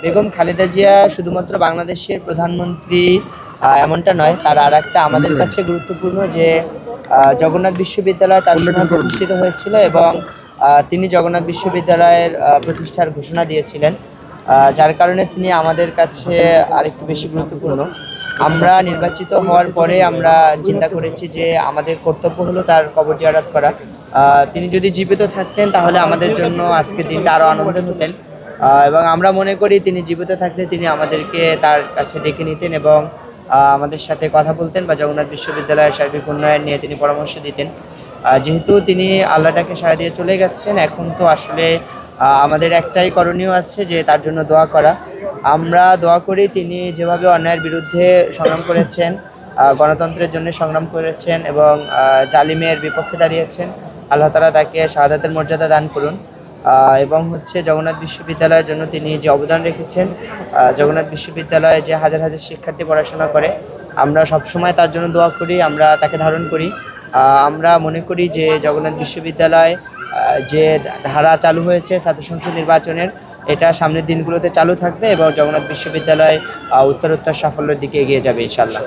বেগম খালেদা জিয়া শুধুমাত্র বাংলাদেশের প্রধানমন্ত্রী এমনটা নয়, তার আর একটা আমাদের কাছে গুরুত্বপূর্ণ যে জগন্নাথ বিশ্ববিদ্যালয় তার সময় প্রতিষ্ঠিত হয়েছিল এবং তিনি জগন্নাথ বিশ্ববিদ্যালয়ের প্রতিষ্ঠার ঘোষণা দিয়েছিলেন, যার কারণে তিনি আমাদের কাছে আরেকটু বেশি গুরুত্বপূর্ণ। আমরা নির্বাচিত হওয়ার পরে আমরা চিন্তা করেছি যে আমাদের কর্তব্য হলো তার কবর জিয়ারত করা। তিনি যদি জীবিত থাকতেন তাহলে আমাদের জন্য আজকের দিনটা আরও আনন্দের হতেন, এবং আমরা মনে করি তিনি জীবিত থাকলে তিনি আমাদেরকে তার কাছে ডেকে নিতেন এবং আমাদের সাথে কথা বলতেন বা জগন্নাথ বিশ্ববিদ্যালয়ের সার্বিক উন্নয়ন নিয়ে তিনি পরামর্শ দিতেন। যেহেতু তিনি আল্লাহটাকে সাড়া দিয়ে চলে গেছেন, এখন তো আসলে আমাদের একটাই করণীয় আছে যে তার জন্য দোয়া করা। আমরা দোয়া করি তিনি যেভাবে অন্যায়ের বিরুদ্ধে সংগ্রাম করেছেন, গণতন্ত্রের জন্য সংগ্রাম করেছেন এবং জালিমের বিপক্ষে দাঁড়িয়েছেন, আল্লাহ তাআলা তাকে শাহাদাতের মর্যাদা দান করুন। এবং জগন্নাথ বিশ্ববিদ্যালয়ের জন্য তিনি যে অবদান রেখেছেন, জগন্নাথ বিশ্ববিদ্যালয়ে যে হাজার হাজার শিক্ষার্থী পড়াশোনা করে, আমরা সবসময় তার জন্য দোয়া করি, আমরা তাকে ধারণ করি। আমরা মনে করি যে জগন্নাথ বিশ্ববিদ্যালয় যে ধারা চালু হয়েছে ছাত্র সংসদ নির্বাচনের, এটা সামনের দিনগুলোতে চালু থাকবে এবং জগন্নাথ বিশ্ববিদ্যালয় উত্তরোত্তর সাফল্যের দিকে এগিয়ে যাবে ইনশাআল্লাহ।